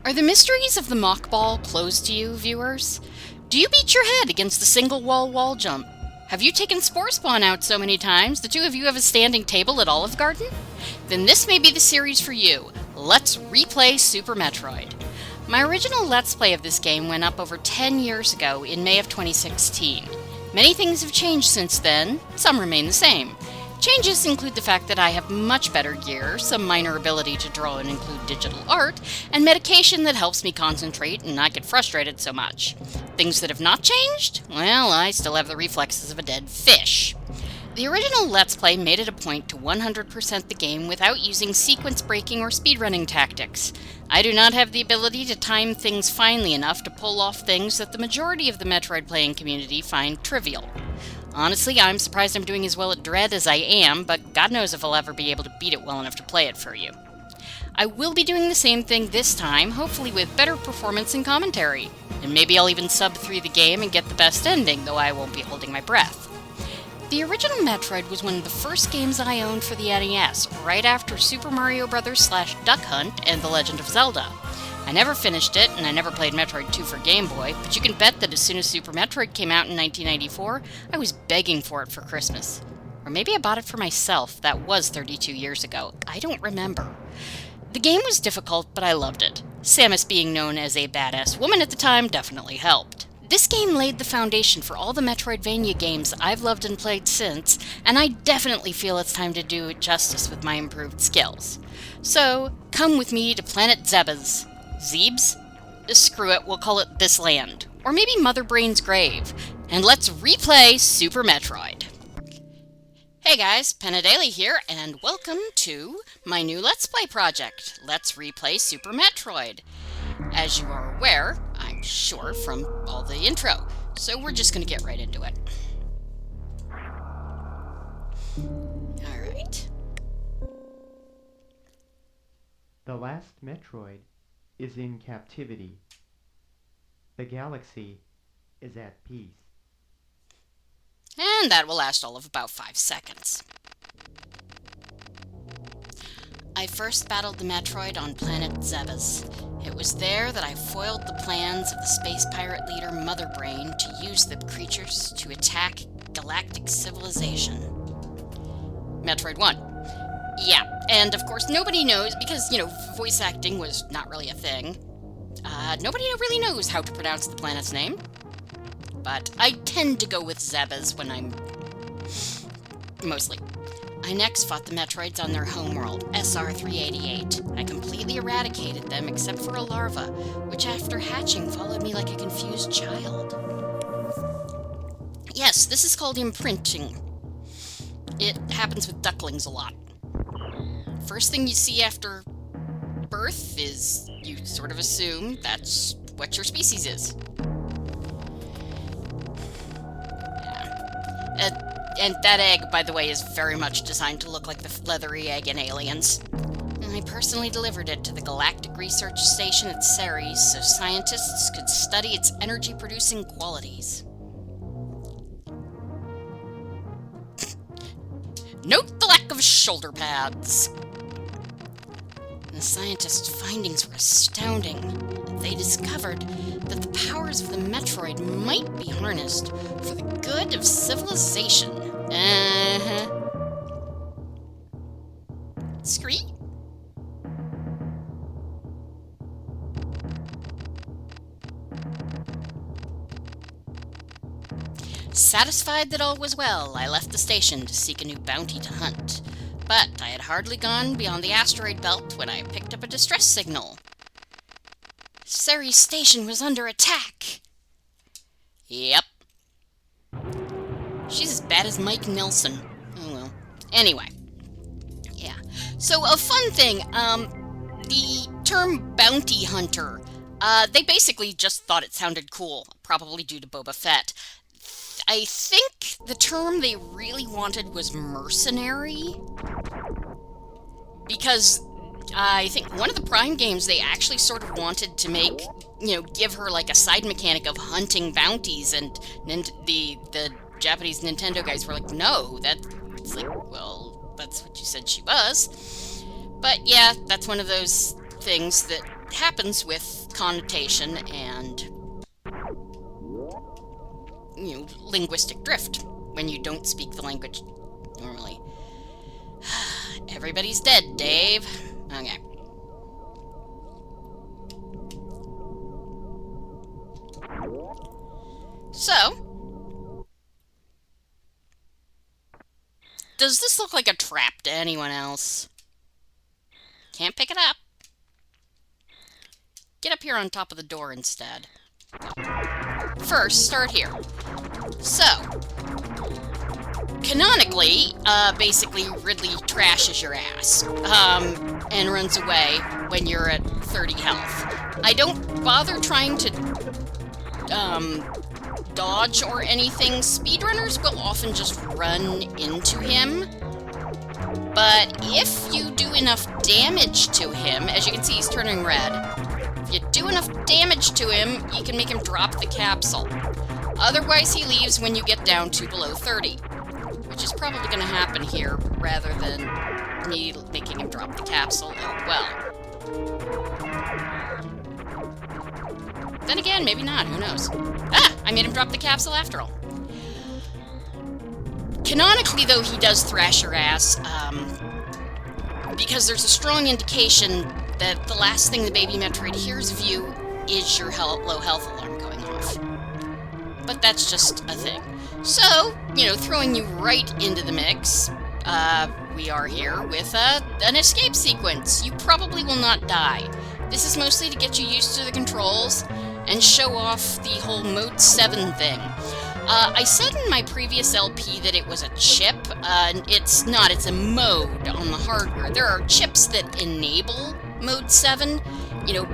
Are the mysteries of the mock ball closed to you, viewers? Do you beat your head against the single wall jump? Have you taken Spore Spawn out so many times the two of you have a standing table at Olive Garden? Then this may be the series for you. Let's replay Super Metroid. My original Let's Play of this game went up over 10 years ago in May of 2016. Many things have changed since then, some remain the same. Changes include the fact that I have much better gear, some minor ability to draw and include digital art, and medication that helps me concentrate and not get frustrated so much. Things that have not changed? Well, I still have the reflexes of a dead fish. The original Let's Play made it a point to 100% the game without using sequence breaking or speedrunning tactics. I do not have the ability to time things finely enough to pull off things that the majority of the Metroid playing community find trivial. Honestly, I'm surprised I'm doing as well at Dread as I am, but God knows if I'll ever be able to beat it well enough to play it for you. I will be doing the same thing this time, hopefully with better performance and commentary. And maybe I'll even sub through the game and get the best ending, though I won't be holding my breath. The original Metroid was one of the first games I owned for the NES, right after Super Mario Bros. / Duck Hunt and The Legend of Zelda. I never finished it, and I never played Metroid 2 for Game Boy, but you can bet that as soon as Super Metroid came out in 1994, I was begging for it for Christmas. Or maybe I bought it for myself. That was 32 years ago. I don't remember. The game was difficult, but I loved it. Samus being known as a badass woman at the time definitely helped. This game laid the foundation for all the Metroidvania games I've loved and played since, and I definitely feel it's time to do it justice with my improved skills. So, come with me to Planet Zebes. Zebes? Screw it, we'll call it This Land. Or maybe Mother Brain's Grave. And let's replay Super Metroid. Hey guys, Penadaily here, and welcome to my new Let's Play project, Let's Replay Super Metroid. As you are aware, I'm sure, from all the intro, so we're just gonna get right into it. Alright. The last Metroid is in captivity. The galaxy is at peace. And that will last all of about 5 seconds. I first battled the Metroid on planet Zebes. It was there that I foiled the plans of the space pirate leader Mother Brain to use the creatures to attack galactic civilization. Metroid 1. Yeah, and of course nobody knows, because, voice acting was not really a thing. Nobody really knows how to pronounce the planet's name. But I tend to go with Zebes when I'm... mostly. I next fought the Metroids on their homeworld, SR-388. I completely eradicated them except for a larva, which after hatching followed me like a confused child. Yes, this is called imprinting. It happens with ducklings a lot. First thing you see after birth is you sort of assume that's what your species is. And that egg, by the way, is very much designed to look like the leathery egg in Aliens. And I personally delivered it to the Galactic Research Station at Ceres so scientists could study its energy-producing qualities. Note the lack of shoulder pads! The scientists' findings were astounding. They discovered that the powers of the Metroid might be harnessed for the good of civilization. Scree? Satisfied that all was well, I left the station to seek a new bounty to hunt. But I had hardly gone beyond the asteroid belt when I picked up a distress signal. Ceres Station was under attack! Yep. She's as bad as Mike Nelson. Oh well. Anyway. Yeah. So, a fun thing, the term bounty hunter, they basically just thought it sounded cool, probably due to Boba Fett. I think the term they really wanted was mercenary, because I think one of the Prime games they actually sort of wanted to make, give her like a side mechanic of hunting bounties, and the Japanese Nintendo guys were like, no, that's like, well, that's what you said she was. But yeah, that's one of those things that happens with connotation and, linguistic drift when you don't speak the language normally. Everybody's dead, Dave. Okay. So, does this look like a trap to anyone else? Can't pick it up. Get up here on top of the door instead. First, start here. So, canonically, basically Ridley trashes your ass, and runs away when you're at 30 health. I don't bother trying to, dodge or anything. Speedrunners will often just run into him. But if you do enough damage to him, as you can see, he's turning red. If you do enough damage to him, you can make him drop the capsule. Otherwise, he leaves when you get down to below 30, which is probably going to happen here rather than me making him drop the capsule. Oh, well. Then again, maybe not. Who knows? Ah! I made him drop the capsule after all. Canonically, though, he does thrash your ass, because there's a strong indication that the last thing the baby Metroid hears of you is your low health alarm going off. But that's just a thing. So, throwing you right into the mix, we are here with an escape sequence. You probably will not die. This is mostly to get you used to the controls and show off the whole Mode 7 thing. I said in my previous LP that it was a chip. It's not. It's a mode on the hardware. There are chips that enable Mode 7,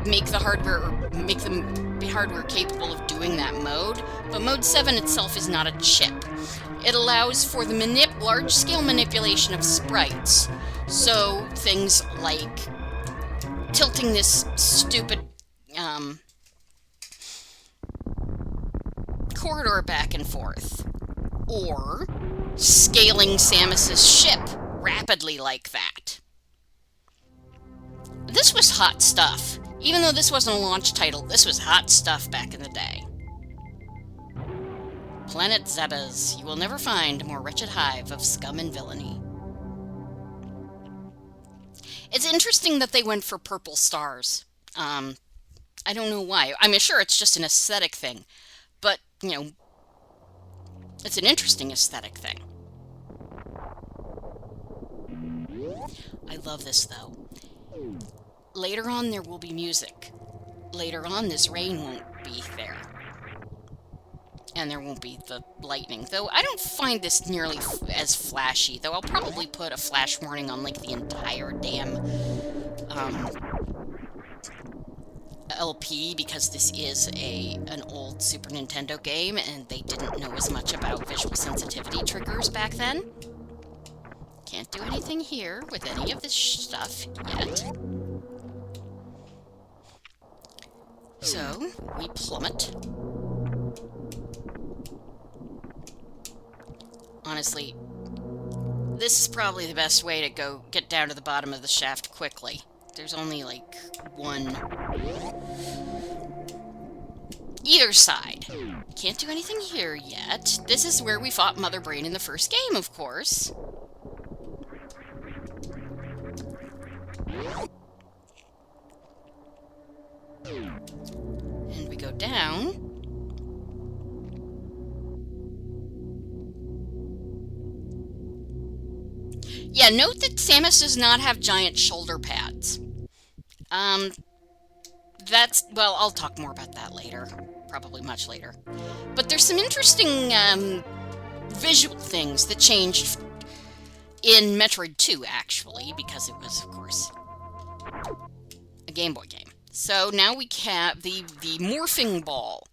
make the hardware capable of doing that mode, but Mode 7 itself is not a chip. It allows for the large-scale manipulation of sprites. So, things like tilting this stupid, corridor back and forth, or scaling Samus's ship rapidly like that. This was hot stuff. Even though this wasn't a launch title, this was hot stuff back in the day. Planet Zebes, you will never find a more wretched hive of scum and villainy. It's interesting that they went for purple stars. I don't know why. I'm sure it's just an aesthetic thing. But, it's an interesting aesthetic thing. I love this, though. Later on, there will be music. Later on, this rain won't be there. And there won't be the lightning. Though, I don't find this nearly as flashy. Though, I'll probably put a flash warning on, the entire damn, LP, because this is an old Super Nintendo game, and they didn't know as much about visual sensitivity triggers back then. Can't do anything here with any of this stuff yet. So, we plummet. Honestly, this is probably the best way to get down to the bottom of the shaft quickly. There's only, one either side. Can't do anything here yet. This is where we fought Mother Brain in the first game, of course. And we go down. Yeah, note that Samus does not have giant shoulder pads. Well, I'll talk more about that later. Probably much later. But there's some interesting, visual things that changed in Metroid 2, actually, because it was, of course, a Game Boy game. So now we have the morphing ball,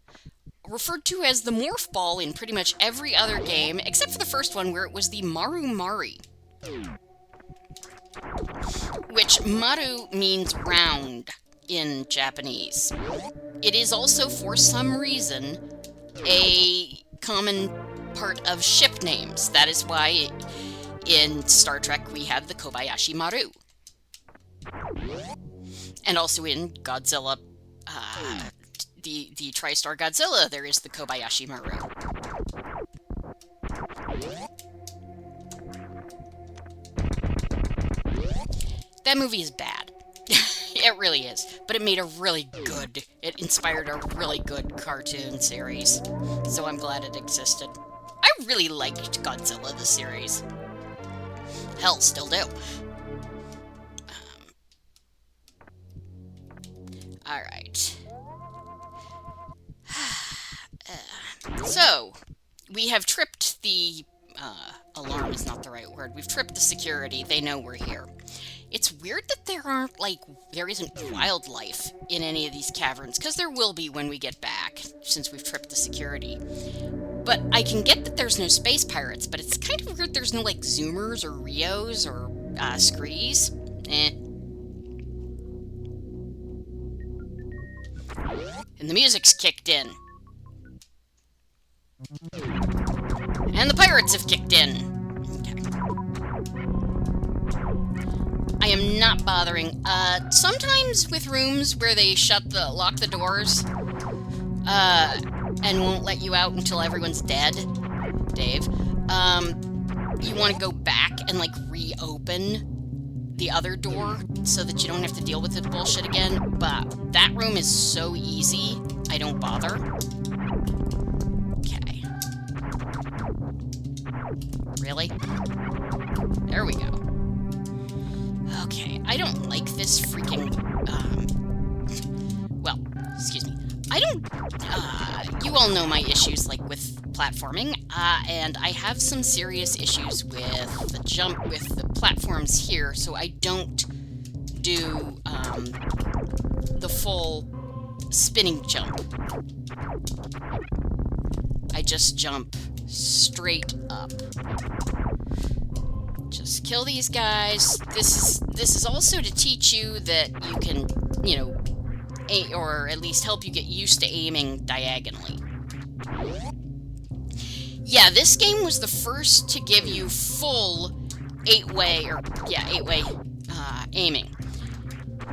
referred to as the morph ball in pretty much every other game, except for the first one, where it was the Maru Mari. Which, Maru means round in Japanese. It is also, for some reason, a common part of ship names. That is why in Star Trek we have the Kobayashi Maru. And also in Godzilla, the TriStar Godzilla, there is the Kobayashi Maru. That movie is bad. It really is. But it made a really good, it inspired a really good cartoon series. So I'm glad it existed. I really liked Godzilla, the series. Hell, still do. Alright. So, we have tripped the... alarm is not the right word. We've tripped the security. They know we're here. It's weird that there isn't wildlife in any of these caverns, because there will be when we get back, since we've tripped the security. But I can get that there's no space pirates, but it's kind of weird there's no, like, Zoomers or Rios or, Screes. And the music's kicked in. And the pirates have kicked in. Okay. I am not bothering. Sometimes with rooms where they lock the doors, and won't let you out until everyone's dead, Dave, you want to go back and, like, reopen the other door so that you don't have to deal with the bullshit again, but that room is so easy, I don't bother. Okay. Really? There we go. Okay, I don't like this freaking, well, excuse me. I don't, you all know my issues, like, with platforming, and I have some serious issues with the platforms here, so I don't do, the full spinning jump. I just jump straight up. Just kill these guys. This is also to teach you that you can, you know, or at least help you get used to aiming diagonally. Yeah, this game was the first to give you full 8-way, aiming.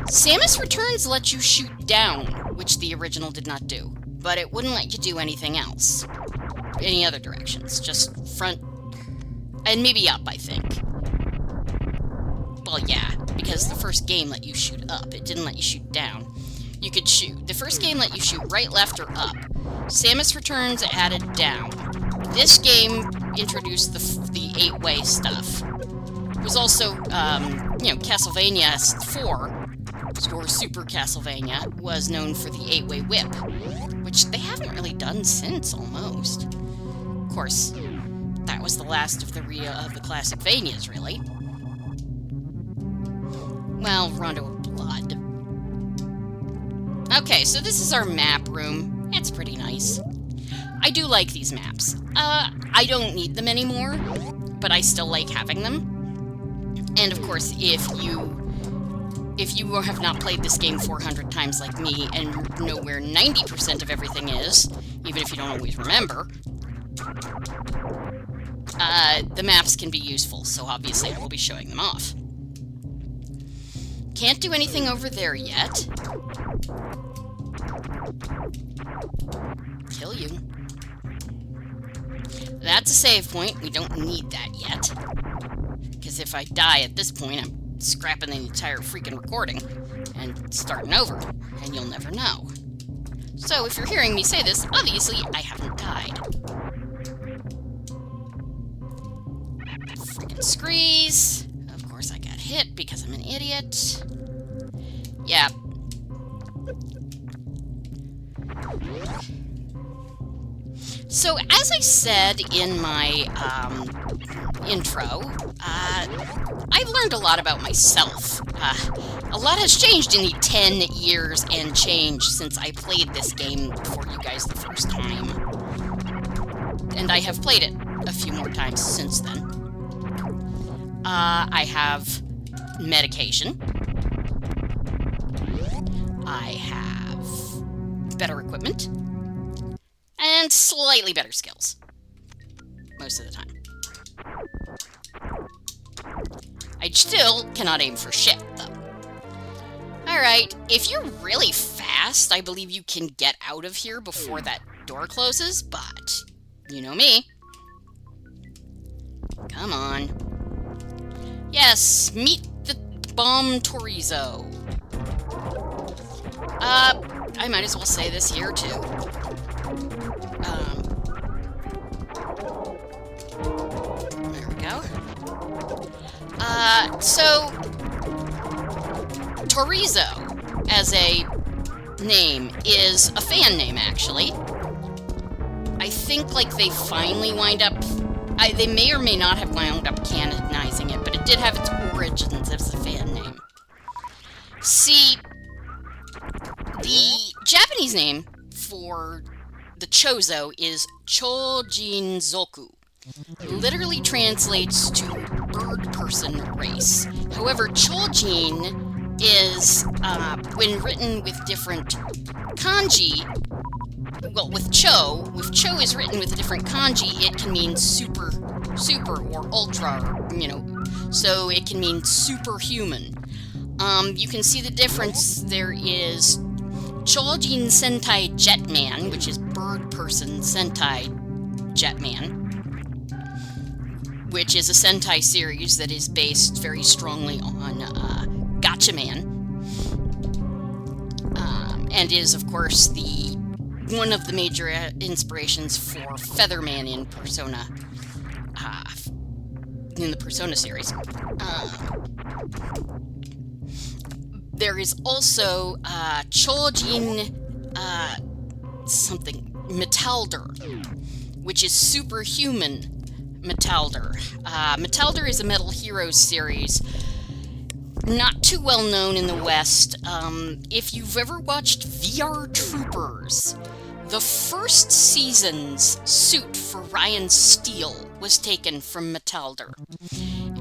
Samus Returns lets you shoot down, which the original did not do, but it wouldn't let you do anything else. Any other directions, just front, and maybe up, I think. Well, yeah, because the first game let you shoot up, it didn't let you shoot down. You could shoot. The first game let you shoot right, left, or up. Samus Returns added down. This game introduced the 8-way stuff. It was also, you know, Castlevania 4, or Super Castlevania, was known for the 8-way whip, which they haven't really done since, almost. Of course, that was the last of the classic Vanias, really. Well, Rondo of Blood. Okay, so this is our map room. It's pretty nice. I do like these maps. I don't need them anymore, but I still like having them. And of course, if you have not played this game 400 times like me and know where 90% of everything is, even if you don't always remember, the maps can be useful, so obviously I will be showing them off. Can't do anything over there yet. Kill you. That's a save point. We don't need that yet. Because if I die at this point, I'm scrapping the entire freaking recording and starting over, and you'll never know. So if you're hearing me say this, obviously I haven't died. Freaking screes. Of course I got hit because I'm an idiot. Yeah. So, as I said in my intro, I've learned a lot about myself. A lot has changed in the 10 years and change since I played this game for you guys the first time. And I have played it a few more times since then. I have medication. I have better equipment. And slightly better skills. Most of the time. I still cannot aim for shit, though. Alright, if you're really fast, I believe you can get out of here before that door closes, but you know me. Come on. Yes, meet the bomb Chorizo. I might as well say this here, too. There we go. So, Chorizo, as a name, is a fan name, actually. I think, like, they finally wind up... they may or may not have wound up canonizing it, but it did have its origins as a fan name. See, the Japanese name for the Chozo is Chojinzoku. Literally translates to bird person race. However, Chojin is, when written with different kanji, well, with Cho is written with a different kanji, it can mean super, or ultra, or, you know, so it can mean superhuman. You can see the difference. There is Chojin Sentai Jetman, which is bird person Sentai Jetman, which is a Sentai series that is based very strongly on Gatchaman, and is, of course, one of the major inspirations for Featherman in Persona, in the Persona series. There is also Chojin something Metalder, which is superhuman Metalder. Metalder is a Metal Heroes series, not too well known in the West. If you've ever watched VR Troopers, the first season's suit for Ryan Steele was taken from Metalder.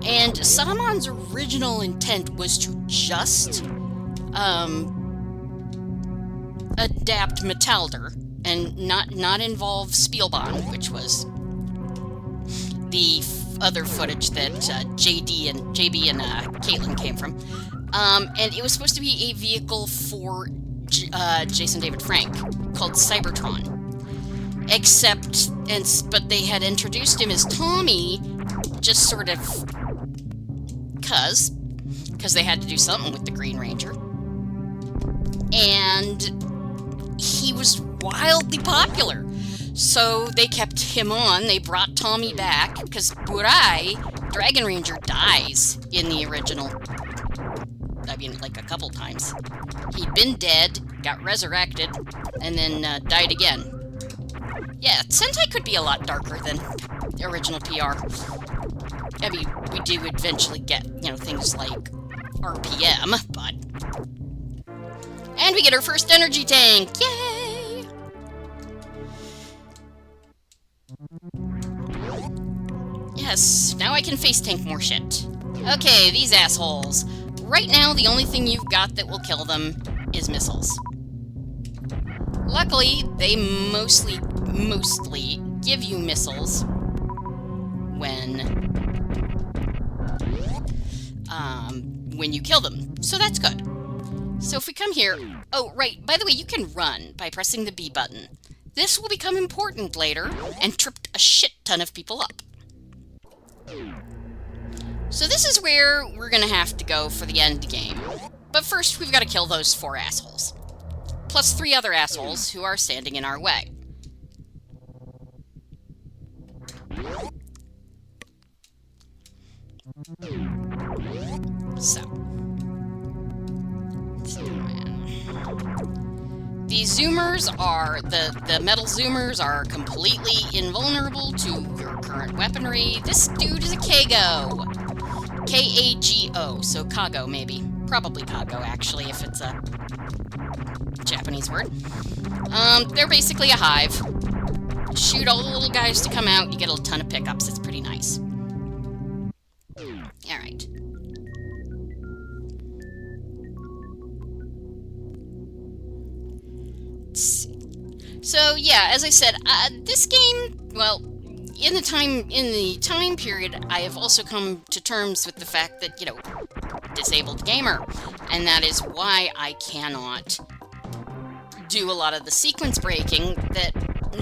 And Saman's original intent was to just adapt Metalder and not involve Spielbahn, which was the other footage that JB and Caitlin came from. And it was supposed to be a vehicle for Jason David Frank called Cybertron. But they had introduced him as Tommy, just sort of because they had to do something with the Green Ranger. And he was wildly popular. So they kept him on. They brought Tommy back because Burai, Dragon Ranger, dies in the original. I mean, like a couple times. He'd been dead, got resurrected, and then died again. Yeah, Sentai could be a lot darker than the original PR. I mean, we do eventually get, you know, things like RPM, but... And we get our first energy tank! Yay! Yes, now I can face tank more shit. Okay, these assholes. Right now, the only thing you've got that will kill them is missiles. Luckily, they mostly give you missiles when you kill them. So that's good. So if we come here... Oh, right, by the way, you can run by pressing the B button. This will become important later and trip a shit ton of people up. So this is where we're gonna have to go for the end game. But first, we've got to kill those 4 assholes. Plus 3 other assholes who are standing in our way. So. These zoomers are, the metal zoomers are completely invulnerable to your current weaponry. This dude is a Kago. K-A-G-O, so Kago, maybe. Probably Kago, actually, if it's a Japanese word. They're basically a hive. Shoot all the little guys to come out, you get a ton of pickups. It's pretty nice. Alright. Let's see. So, yeah, as I said, this game, well, in the time period, I have also come to terms with the fact that, you know, disabled gamer, and that is why I cannot do a lot of the sequence breaking that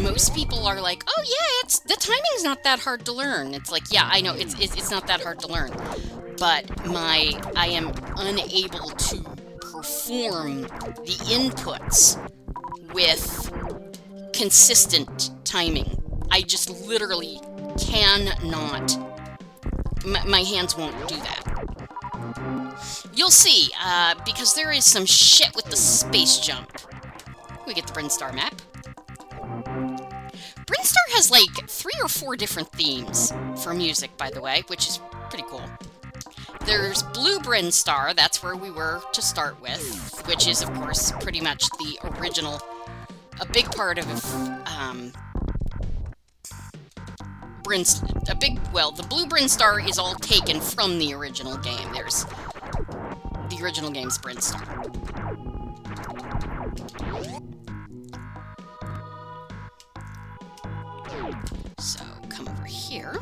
most people are like, oh yeah, the timing's not that hard to learn. It's like, yeah, I know, it's not that hard to learn, but I am unable to perform the inputs with consistent timing. I just literally cannot. My hands won't do that. You'll see, because there is some shit with the space jump. We get the Brinstar map. Brinstar has like 3 or 4 different themes for music, by the way, which is pretty cool. There's Blue Brinstar, that's where we were to start with, which is, of course, pretty much the original, a big part of, the Blue Brinstar is all taken from the original game. There's the original game's Brinstar. So, come over here.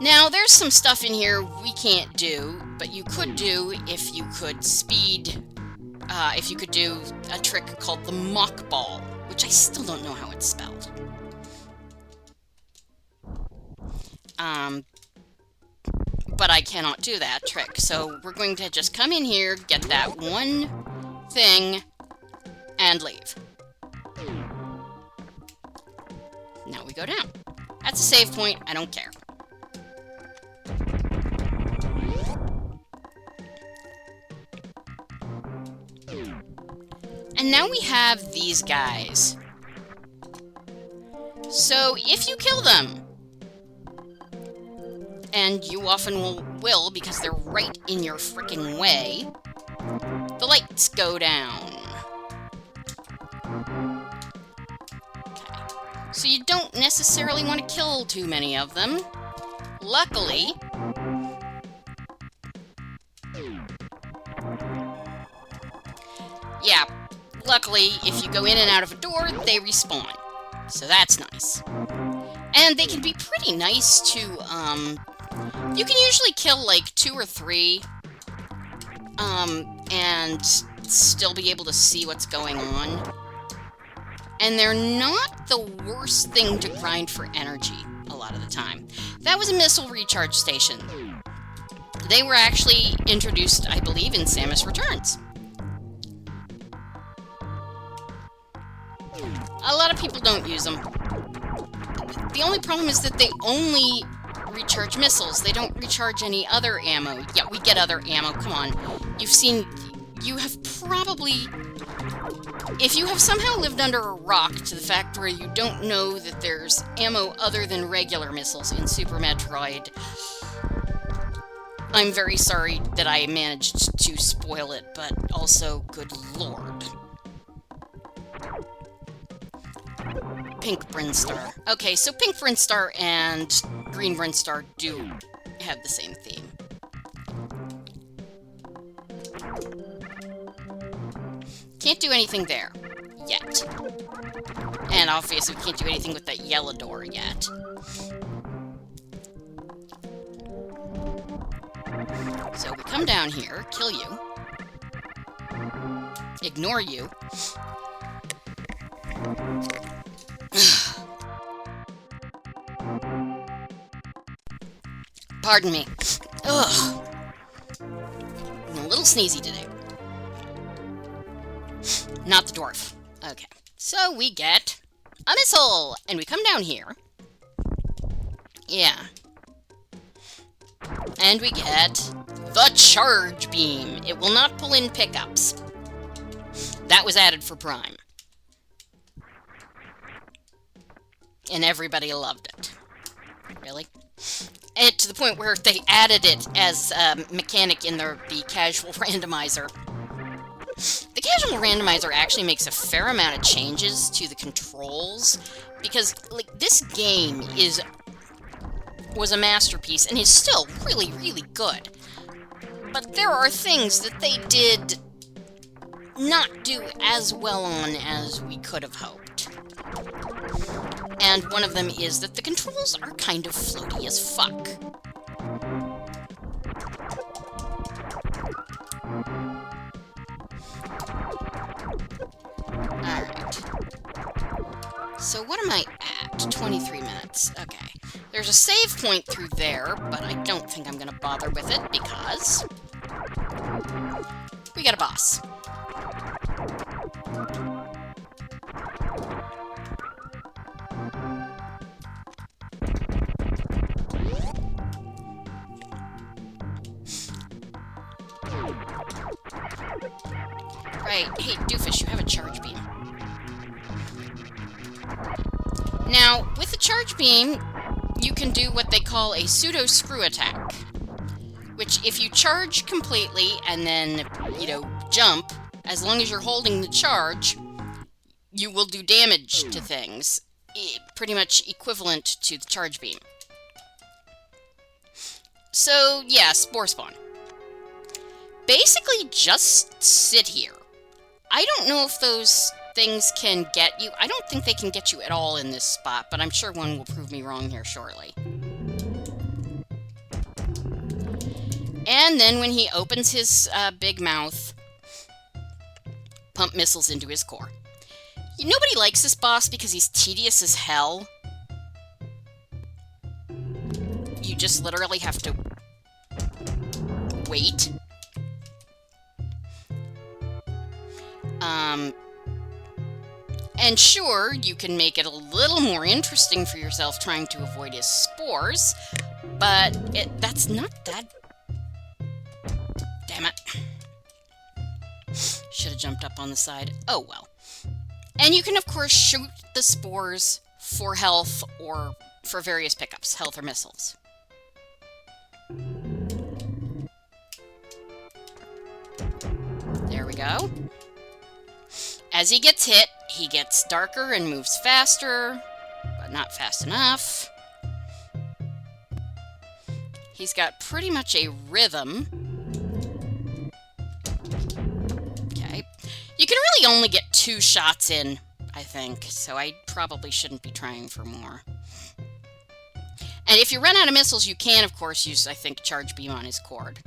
Now, there's some stuff in here we can't do, but you could do if you could if you could do a trick called the Mock Ball, which I still don't know how it's spelled. But I cannot do that trick, so we're going to just come in here, get that one thing, and leave. Now we go down. That's a save point, I don't care. And now we have these guys. So, if you kill them, and you often will because they're right in your frickin' way, the lights go down. Okay. So you don't necessarily want to kill too many of them. Luckily, yeah, luckily, if you go in and out of a door, they respawn. So that's nice. And they can be pretty nice to, you can usually kill, like, 2 or 3, and still be able to see what's going on. And they're not the worst thing to grind for energy a lot of the time. That was a missile recharge station. They were actually introduced, I believe, in Samus Returns. A lot of people don't use them. The only problem is that they only recharge missiles. They don't recharge any other ammo. Yeah, we get other ammo. Come on. You have probably... If you have somehow lived under a rock to the fact where you don't know that there's ammo other than regular missiles in Super Metroid, I'm very sorry that I managed to spoil it, but also, good lord. Pink Brinstar. Okay, so Pink Brinstar and Green Brinstar do have the same theme. Can't do anything there. Yet. And obviously we can't do anything with that yellow door yet. So we come down here, kill you. Ignore you. Pardon me. Ugh. I'm a little sneezy today. Not the dwarf. Okay. So we get a missile! And we come down here. Yeah. And we get the charge beam. It will not pull in pickups. That was added for Prime. And everybody loved it. Really? And to the point where they added it as a mechanic in the casual randomizer. The casual randomizer actually makes a fair amount of changes to the controls, because, like, this game was a masterpiece and is still really, really good. But there are things that they did not do as well on as we could have hoped. And one of them is that the controls are kind of floaty as fuck. Alright. So what am I at? 23 minutes. Okay. There's a save point through there, but I don't think I'm gonna bother with it because we got a boss. Right. Hey, Doofus, you have a charge beam. Now, with the charge beam, you can do what they call a pseudo-screw attack. Which, if you charge completely and then, you know, jump, as long as you're holding the charge, you will do damage to things. Pretty much equivalent to the charge beam. So, yeah, Spore Spawn. Basically, just sit here. I don't know if those things can get you. I don't think they can get you at all in this spot, but I'm sure one will prove me wrong here shortly. And then when he opens his big mouth, pump missiles into his core. Nobody likes this boss because he's tedious as hell. You just literally have to wait. And sure, you can make it a little more interesting for yourself trying to avoid his spores, but that's not that... Damn it. Should have jumped up on the side. Oh well. And you can, of course, shoot the spores for health or for various pickups, health or missiles. There we go. As he gets hit, he gets darker and moves faster, but not fast enough. He's got pretty much a rhythm. Okay. You can really only get 2 shots in, I think, so I probably shouldn't be trying for more. And if you run out of missiles, you can, of course, use, I think, Charge Beam on his cord.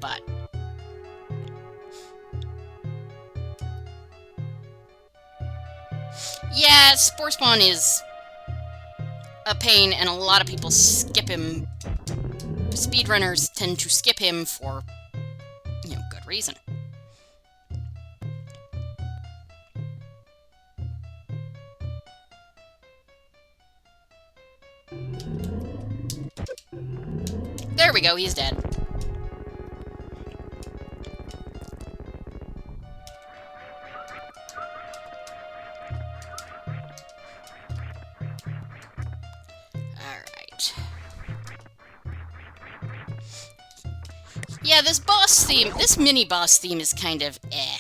But... yeah, Spore Spawn is a pain, and a lot of people skip him. Speedrunners tend to skip him for, you know, good reason. There we go, he's dead. Yeah, this boss theme, this mini-boss theme is kind of eh.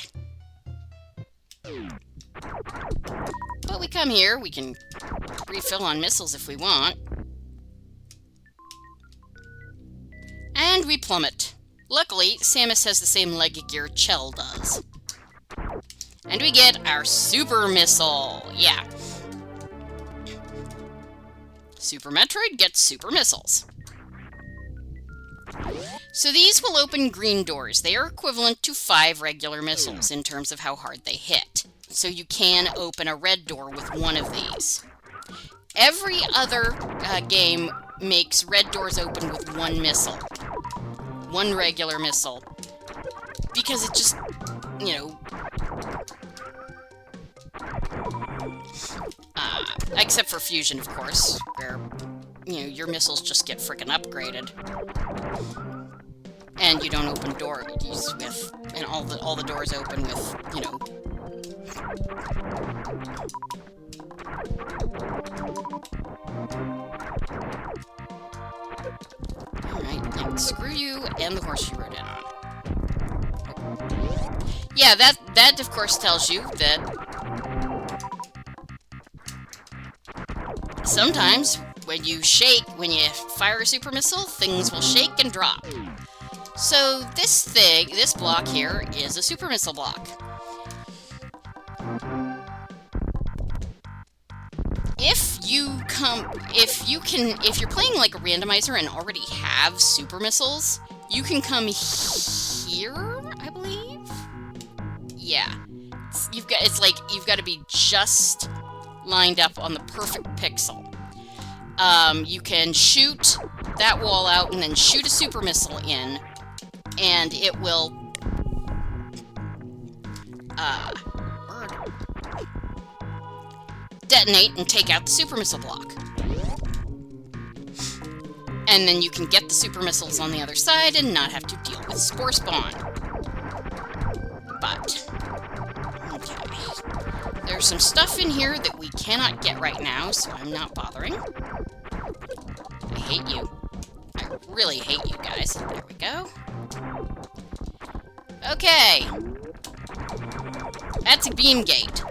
But we come here, we can refill on missiles if we want. And we plummet. Luckily, Samus has the same leg gear Chell does. And we get our super missile. Yeah. Super Metroid gets super missiles. So these will open green doors. They are equivalent to 5 regular missiles in terms of how hard they hit. So you can open a red door with one of these. Every other game makes red doors open with 1 missile. 1 regular missile. Because it just, you know... except for Fusion, of course, where, you know, your missiles just get frickin' upgraded. And you don't open doors with, and all the doors open with, you know. Alright, yeah, screw you and the horse you rode in on. Oh. Yeah, that of course tells you that sometimes when you fire a super missile, things will shake and drop. So this block here is a super missile block. If you're playing like a randomizer and already have super missiles, You can come here, I believe? Yeah. You've got to be just lined up on the perfect pixel. You can shoot that wall out and then shoot a super missile in, and it will detonate and take out the super missile block. And then you can get the super missiles on the other side and not have to deal with Spore spawn. But, okay. There's some stuff in here that we cannot get right now, so I'm not bothering. I hate you. I really hate you guys. There we go. Okay. That's a beam gate.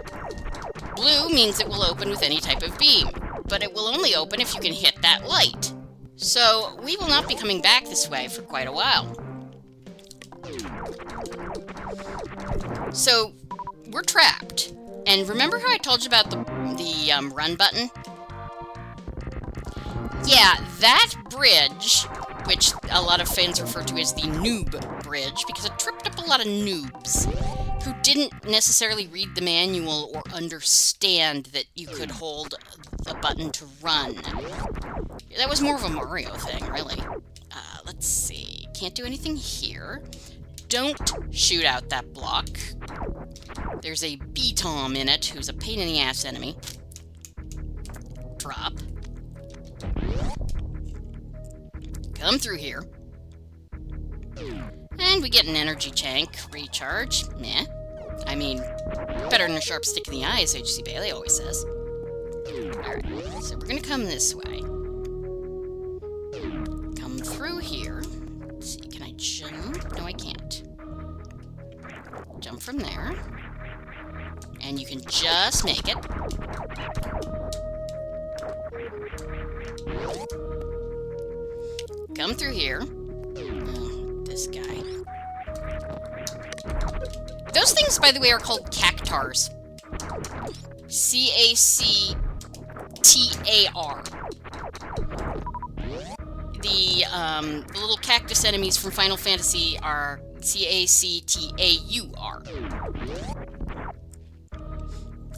Blue means it will open with any type of beam, but it will only open if you can hit that light. So, we will not be coming back this way for quite a while. So, we're trapped. And remember how I told you about the run button? Yeah, that bridge, which a lot of fans refer to as the noob bridge, because it tripped up a lot of noobs who didn't necessarily read the manual or understand that you could hold a button to run. That was more of a Mario thing, really. Let's see. Can't do anything here. Don't shoot out that block. There's a B-Tom in it, who's a pain-in-the-ass enemy. Drop. Come through here. And we get an energy tank. Recharge. Meh. I mean, better than a sharp stick in the eye, as H.C. Bailey always says. Alright, so we're gonna come this way. Come through here. Let's see, can I jump? No, I can't. Jump from there. And you can just make it. Come through here. Oh, this guy. Those things, by the way, are called cactars. C-A-C-T-A-R. The little cactus enemies from Final Fantasy are C-A-C-T-A-U-R.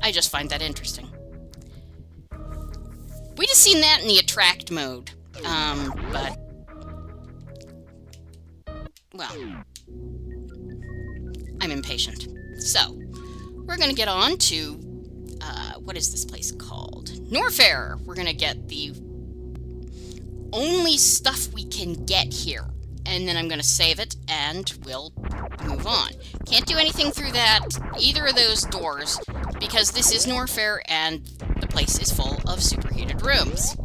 I just find that interesting. We'd have seen that in the attract mode, but... well... I'm impatient. So, we're gonna get on to, what is this place called? Norfair! We're gonna get the only stuff we can get here. And then I'm gonna save it, and we'll move on. Can't do anything through either of those doors, because this is Norfair, and the place is full of superheated rooms.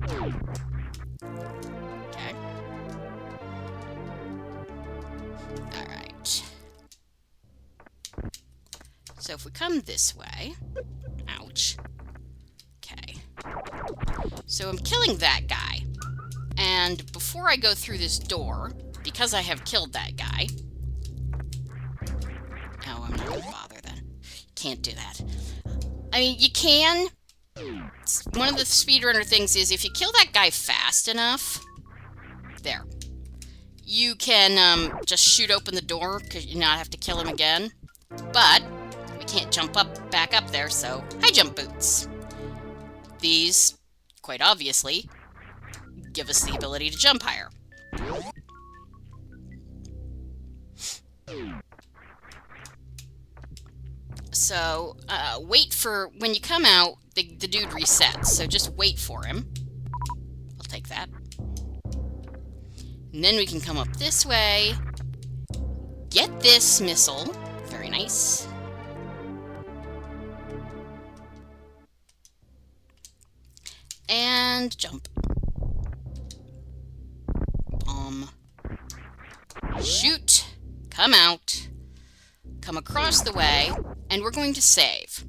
Okay. Alright. So if we come this way... ouch. Okay. So I'm killing that guy. And before I go through this door, because I have killed that guy... oh, I'm not gonna bother then. Can't do that. I mean, you can. One of the speedrunner things is if you kill that guy fast enough... there. You can just shoot open the door, because you not have to kill him again. But we can't jump back up there, so high jump boots. These, quite obviously, give us the ability to jump higher. So, wait for... when you come out, the dude resets, so just wait for him. I'll take that. And then we can come up this way, get this missile. Very nice. And jump. Bomb. Shoot. Come out. Come across the way. And we're going to save.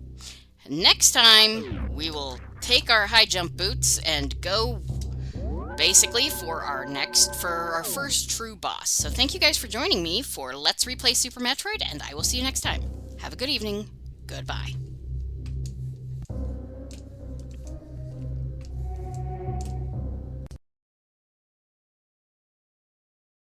Next time, we will take our high jump boots and go basically for our first true boss. So thank you guys for joining me for Let's Replay Super Metroid, and I will see you next time. Have a good evening. Goodbye.